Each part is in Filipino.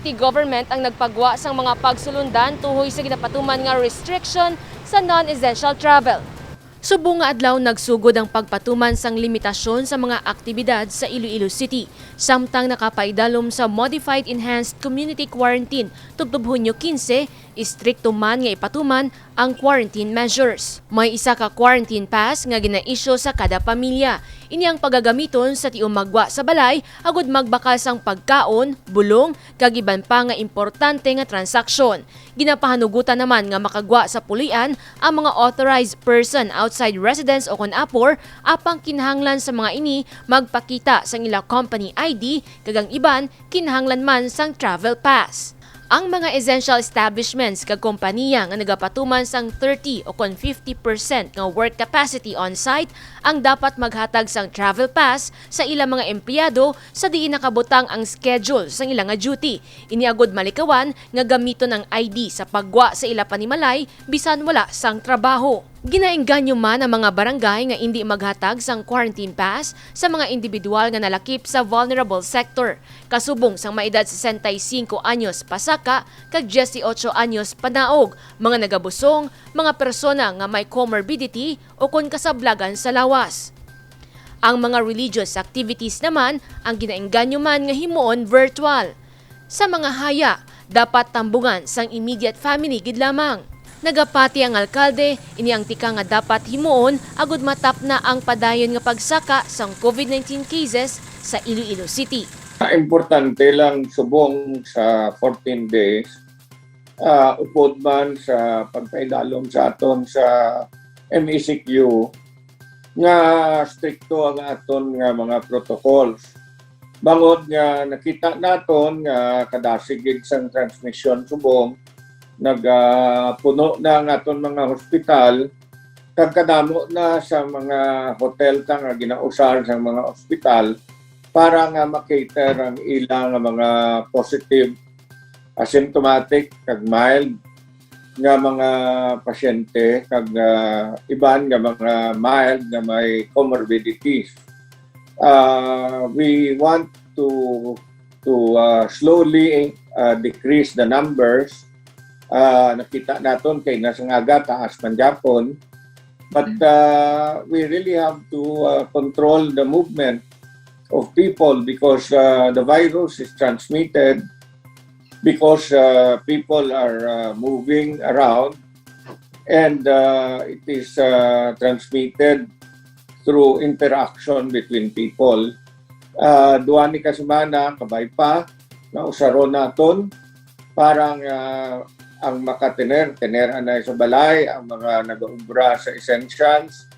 city government ang nagpagwa sang mga pagsulundan tuhoy sa ginapatuman nga restriction sa non-essential travel. Subong nga adlaw nagsugod ang pagpatuman sang limitasyon sa mga aktibidad sa Iloilo City, samtang nakapaidalom sa Modified Enhanced Community Quarantine tubtob Hunyo 15, istrikto man nga ipatuman ang quarantine measures. May isa ka quarantine pass nga gina-issue sa kada pamilya. Ini ang pagagamiton sa tiong magwa sa balay agud magbakal sang pagkaon, bulong, kag iban pa nga importante nga transaksyon. Ginapahanugutan naman nga makagwa sa pulian ang mga authorized person outside residence o kon apor apang kinahanglan sa mga ini magpakita sang ila company ID kag ang iban kinahanglan man sang travel pass. Ang mga essential establishments kag kompanya nga nagapatuman sang 30 o kon 50% nga work capacity on-site ang dapat maghatag sang travel pass sa ilang mga empleyado sa diin nakabutang ang schedule sang ilang nga duty. Iniagod malikawan nga gamiton ang ID sa pagwa sa ila panimalay bisan wala sang trabaho. Ginaengganyo man ang mga barangay nga hindi maghatag sang quarantine pass sa mga individual nga nalakip sa vulnerable sector. Kasubong sang maedad 65 anyos pasaka kag 18 anyos panaog, mga nagabusong, mga persona nga may comorbidity o kon kasablagan sa lawas. Ang mga religious activities naman ang ginaengganyo man nga himuon virtual. Sa mga haya, dapat tambungan sang immediate family gid lamang. Nagapati ang alkalde, ini ang tika nga dapat himuon agud matap na ang padayon nga pagsaka sang COVID-19 cases sa Iloilo City. Importante lang subong sa 14 days, upod man sa pagpaidalom sa aton sa MGCQ nga strikto ang aton nga mga protocols. Bangod nga nakita naton nga kadasigig sang transmission subong, nagpuno na ang aton mga hospital, kag kadamo na sa mga hotel ta nga ginausar sa mga hospital para nga makater ang ilang mga positive, asymptomatic, kag mild nga mga pasyente, kag iban nga mga mild nga may comorbidities. We want to slowly decrease the numbers. Nakita naton kay nasangaga taas man gyapon, but we really have to control the movement of people because the virus is transmitted because people are moving around, and it is transmitted through interaction between people. Duha ni kasemana kabay pa na usaron naton parang ang makatiner anay sa balay, ang mga nag-umbra sa essentials,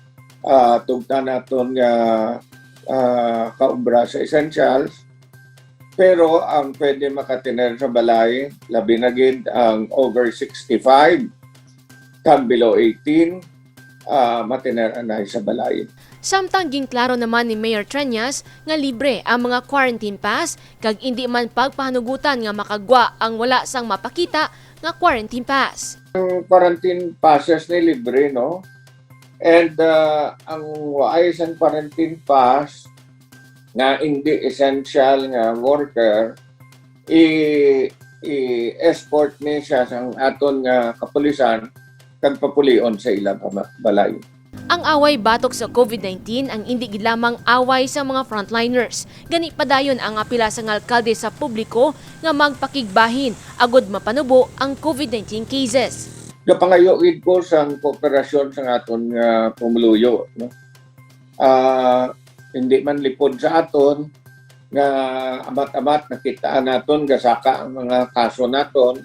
tugta naton nga kaumbra sa essentials. Pero ang pwede makatiner sa balay, labi na gid ang over 65, kag below 18, matiner anay sa balay. Samtang ginklaro naman ni Mayor Treñas nga libre ang mga quarantine pass kag hindi man pagpahanugutan nga makagwa ang wala sang mapakita nga quarantine pass. Ang quarantine passes ni libre, no? And ang waay sang quarantine pass na hindi essential nga worker, i-escort ni siya sang aton nga kapulisan kag papulion sa ilang balay. Ang away batok sa COVID-19 ang hindi gid lamang away sa mga frontliners. Gani padayon ang apila sa alkalde sa publiko nga magpakigbahin agud mapanubo ang COVID-19 cases. Gapangayogid ko sa kooperasyon sa aton nga pumuluyo, no? Hindi man lipod sa aton nga amat-amat nakita naton gasaka ang mga kaso naton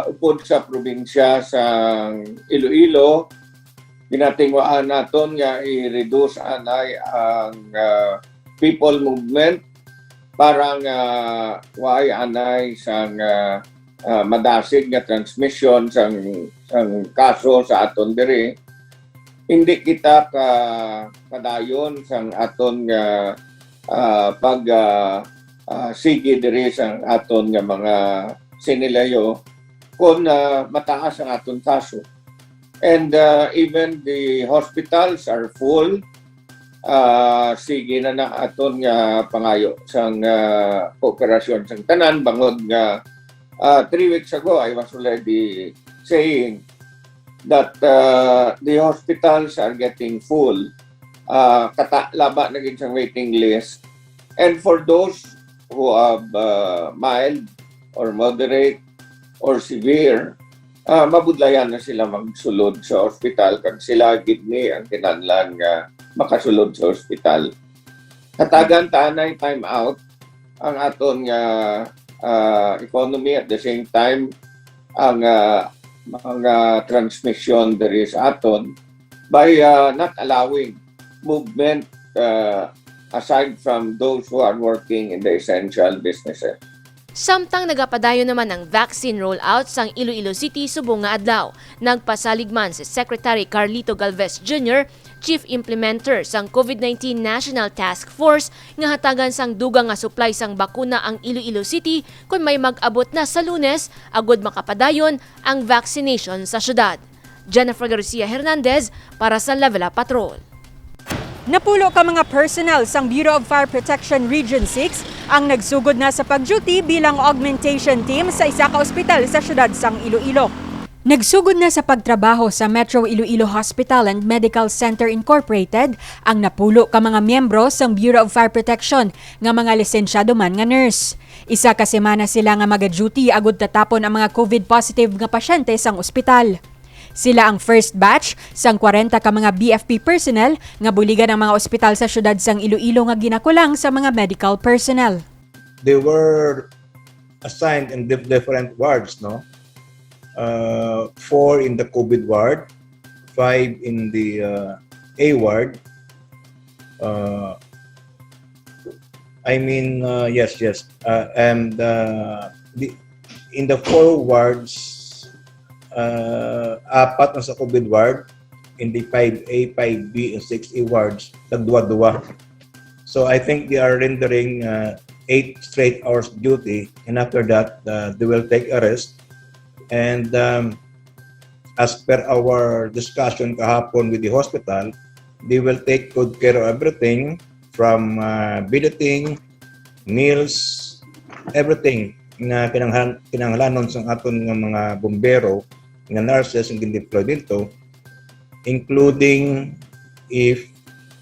upod sa probinsya sa Iloilo. Ginatingwaan naton nga i-reduce anay ang people movement para nga waay anay sang madasig nga transmission sang kaso sa aton diri. Hindi kita kadayon sang aton nga pag sige diri sang aton nga mga sinilayo kung mataas ang aton kaso. And even the hospitals are full. sige na aton nga pangayo sang kooperasyon sang tanan bangod nga 3 weeks ago I was already saying that the hospitals are getting full. Laba na gid sang waiting list. And for those who have mild or moderate or severe, mabudlayan na sila magsulod sa hospital kag sila gid ni ang kinahanglan nga makasulod sa hospital. Hatagan tanay time out ang aton nga economy at the same time ang mga transmission there is aton by not allowing movement aside from those who are working in the essential businesses. Samtang nagapadayon naman ang vaccine rollout sang Iloilo City subong nga adlaw. Nagpasalig man si Secretary Carlito Galvez Jr., Chief Implementer sang COVID-19 National Task Force nga hatagan sang dugang nga supply sang bakuna ang Iloilo City kung may mag-abot na sa Lunes agud makapadayon ang vaccination sa syudad. Jennifer Garcia Hernandez para sa Level Up Patrol. Napulo ka mga personnel sang Bureau of Fire Protection Region 6 ang nagsugod na sa pag-duty bilang augmentation team sa isa ka ospital sa syudad sang Iloilo. Nagsugod na sa pagtrabaho sa Metro Iloilo Hospital and Medical Center Incorporated ang napulo ka mga miyembro sang Bureau of Fire Protection nga mga lisensyado man nga nurse. Isa ka semana sila nga maga-duty agud tatapon ang mga COVID positive nga pasyente sang ospital. Sila ang first batch sang 40 ka mga BFP personnel nga buligan ang mga ospital sa syudad sang Iloilo nga ginakulang sa mga medical personnel. They were assigned in different wards, no? 4 in the COVID ward, 5 in the A ward. Yes. In the 4 wards, 4 na sa COVID ward, in the 5A, 5B, and 6A wards, nagduwa-duwa. So I think they are rendering 8 straight hours duty, and after that, they will take a rest. And as per our discussion kahapon with the hospital, they will take good care of everything from billeting, meals, everything na kinahanglanon sa aton nga mga bombero, nga nurses ang gin-deploy dito, including if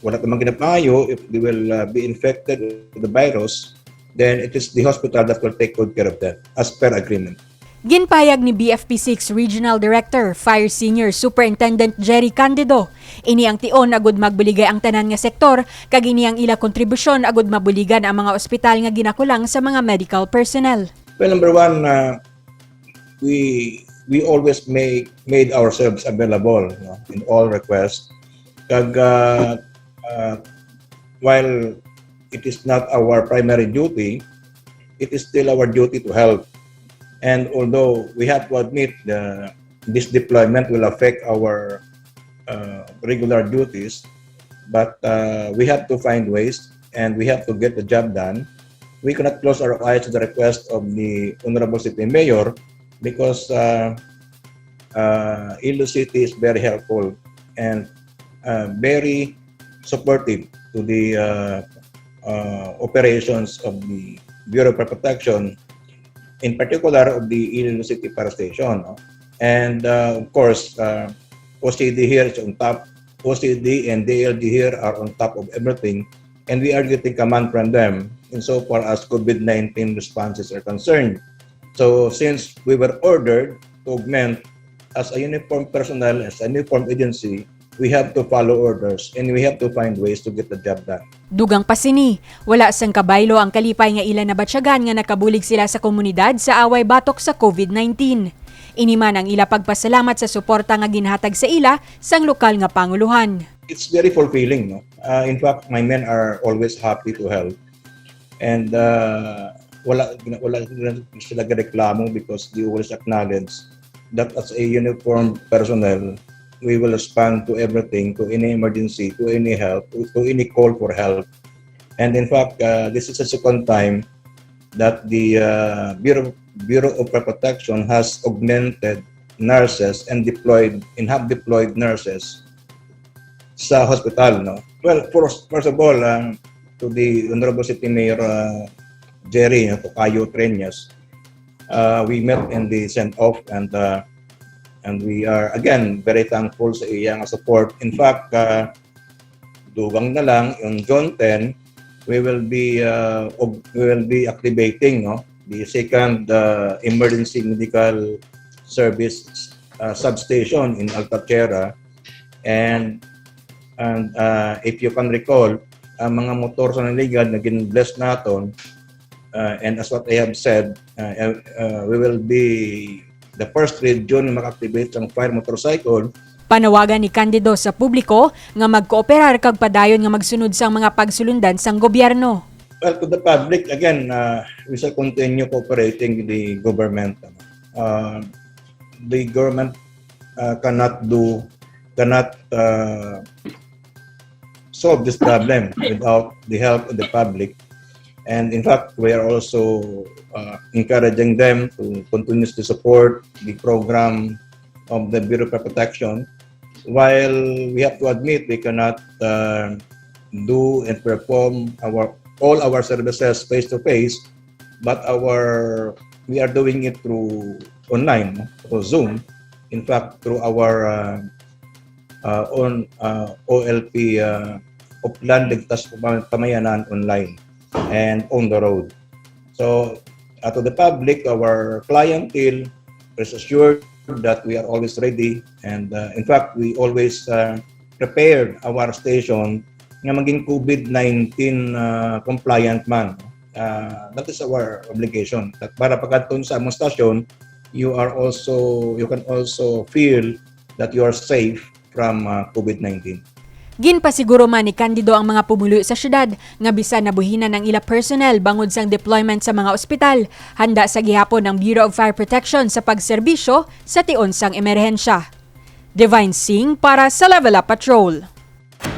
wala namang ginapayo, if they will be infected with the virus, then it is the hospital that will take good care of that as per agreement. Ginpayag ni BFP6 Regional Director, Fire Senior Superintendent Jerry Candido. Ini ang tion agud magbuligay ang tanan nga sektor, kag ini ang ila kontribusyon agud mabuligan ang mga ospital nga ginakulang sa mga medical personnel. Well, number one, we always made ourselves available, no, in all requests. Kag while it is not our primary duty, it is still our duty to help. And although we have to admit this deployment will affect our regular duties, but we have to find ways and we have to get the job done. We cannot close our eyes to the request of the Honorable City Mayor because Iloilo City is very helpful and very supportive to the operations of the Bureau of Protection, in particular of the Iloilo City Fire Station. No? And of course, OCD here is on top. OCD and DLD here are on top of everything. And we are getting command from them insofar as COVID-19 responses are concerned. So since we were ordered to augment as a uniformed personnel, as a uniformed agency, we have to follow orders and we have to find ways to get the job done. Dugang pasini, wala sang kabaylo ang kalipay nga ilan na batsyagan nga nakabulig sila sa komunidad sa away batok sa COVID-19. Iniman ang ila pagpasalamat sa suporta nga ginhatag sa ila sang lokal nga panguluhan. It's very fulfilling, no? In fact, my men are always happy to help. And wala sila reklamo because they always acknowledge that as a uniformed personnel, we will respond to everything, to any emergency, to any help, to any call for help. And in fact, this is the second time that the Bureau of Protection has augmented nurses and have deployed nurses sa hospital, no? Well, first of all, to the Honorable City Mayor Jerry Tocayo Treñas, we met in the send-off and we are again very thankful sa iyang support. In fact, dugang na lang yung John 10, we will be activating the second emergency medical service substation in Alcatera, and if you can recall, mga motor sa naligan na gin-bless naton, and as what I have said, we will be the first region na mag-activate ng fire motorcycle. Panawagan ni Candido sa publiko nga magkooperar kag padayon nga magsunod sang mga pagsulundan sang gobyerno. Well, to the public, again, we shall continue cooperating with the government. The government cannot solve this problem without the help of the public. And in fact, we are also encouraging them to continuously support the program of the Bureau of Protection. While we have to admit we cannot do and perform all our services face-to-face, but we are doing it through online, through Zoom. In fact, through our OLP Upland Ligtas Pamayanan online and on the road. So, to the public, our clientele, rest assured that we are always ready, and in fact, we always prepared our station nga maging COVID-19 compliant man. That is our obligation. That para pagkatun sa among station, you can also feel that you are safe from COVID-19. Ginpasiguro man ni Candido ang mga pumulo sa syudad nga bisan nabuhinan ng ila personnel bangod sang deployment sa mga ospital, handa sa gihapon ng Bureau of Fire Protection sa pagserbisyo sa tion sang emerhensya. Divine Singh para sa Level Up Patrol.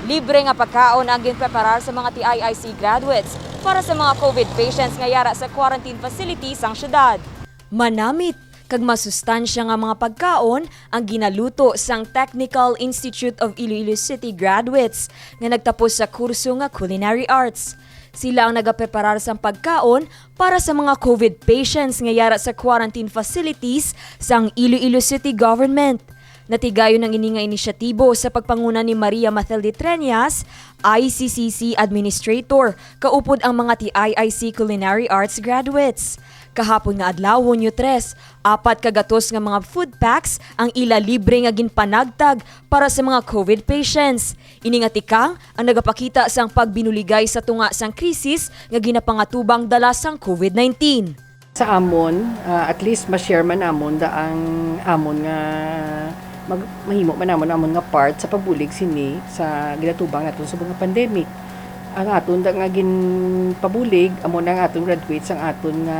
Libre nga pagkaon ang ginpreparar sa mga TIIC graduates para sa mga COVID patients nga yara sa quarantine facilities sang syudad. Manamit kag masustansya nga mga pagkaon ang ginaluto sang Technical Institute of Iloilo City graduates nga nagtapos sa kurso nga Culinary Arts. Sila ang nagapreparar sang pagkaon para sa mga COVID patients nga yara sa quarantine facilities sang Iloilo City Government. Natigayon ng ininga inisyatibo sa pagpanguna ni Maria Mathilde Treñas, ICCC Administrator, kaupod ang mga TIIC Culinary Arts graduates. Kahapon nga adlaw Hunyo 3, 4 kagatos nga mga foodpacks ang ila libre nga ginpanagtag para sa mga COVID patients. Ini nga tikang ang nagapakita sang pagbinuligay sa tunga sang krisis nga ginapangatubang dala sang COVID-19. Sa amon, at least ma-share man amon da ang amon nga mahimo man amon nga part sa pagbulig sini sa ginatubang naton sa mga pandemic. Ang aton da nga ginpabulig amon ang aton graduates ang aton nga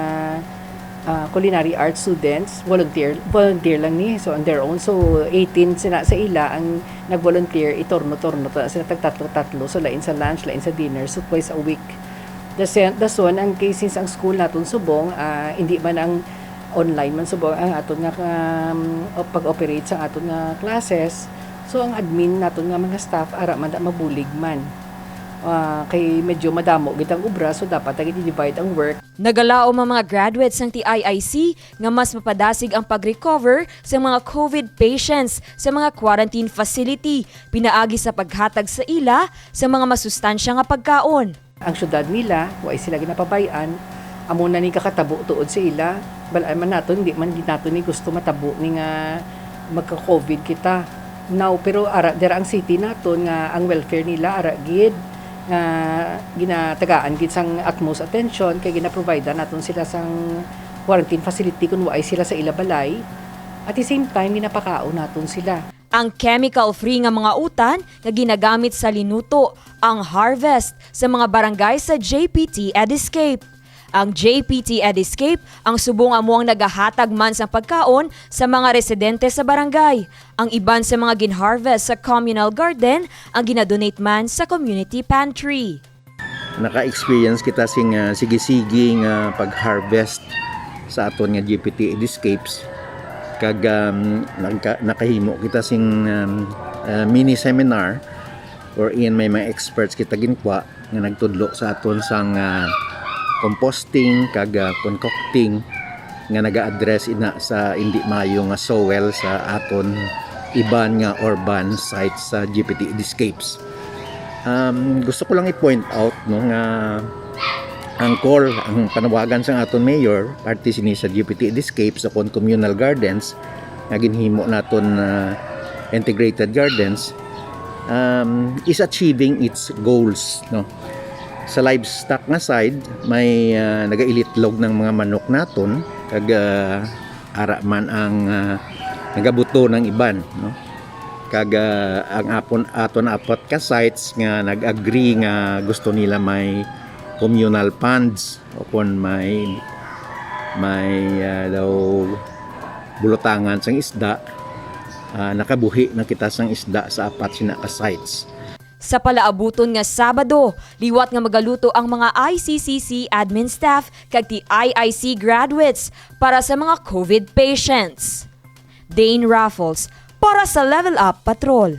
culinary arts students, volunteer lang ni, so on their own. So 18 sila sa ila ang nag-volunteer, itorno-torno sila tagtatlo-tatlo, so lain sa lunch, lain sa dinner, so twice a week. Dason ang cases ang school naton subong, hindi man ang online man subong ang aton nga pag-operate sa aton nga classes. So ang admin naton nga mga staff ara man mabulig man. Kay medyo madamo gitang ubra, so dapat i-divide ang work. Nagalao mga graduates ng TIIC nga mas mapadasig ang pag-recover sa mga COVID patients sa mga quarantine facility, pinaagi sa paghatag sa ila sa mga masustansya nga pagkaon. Ang syudad nila, way sila ginapabayan, amo na ni kakatabo tuod sa ila, balay man naton hindi man naton ni gusto matabo ni nga magka-COVID kita. Now pero ara dira ang city naton nga ang welfare nila ara gid nga ginatagaan gid sang utmost attention kay gina-provide naton sila sang quarantine facility kun waay sila sa ila balay. At the same time ginapakaon naton sila. Ang chemical-free nga mga utan nga ginagamit sa linuto, ang harvest sa mga barangay sa jptediscape. Ang jptediscape ang subong amuang nagahatag man sa pagkaon sa mga residente sa barangay. Ang iban sa mga ginharvest sa communal garden ang ginadonate man sa community pantry. Naka-experience kita sing sige-sige nga pag-harvest sa aton nga jptediscapes. Kag nakahimo kita sing mini seminar or in may mga experts kita ginkuha nga nagtudlo sa aton sang composting kag concocting nga naga-address ina sa hindi maayo nga soil sa aton iban nga urban sites sa jptediscapes. Gusto ko lang i-point out no nga ang panawagan sa aton mayor parte sini sa jptediscapes upon communal gardens nga ginhimo naton integrated gardens is achieving its goals no. Sa livestock nga side may nagailitlog ng mga manok naton kag ara man ang nagabuto ng iban no. Kag ang aton apat ka sites nga nag-agree nga gusto nila may communal ponds upon may daw bulutangan sang isda. Nakabuhi na kita sang isda sa apat sina ka sites. Sa palaabuton nga Sabado, liwat nga magaluto ang mga icccadmin staff kag TIIC graduates para sa mga COVID patients. Dane Raffles para sa Level Up Patrol.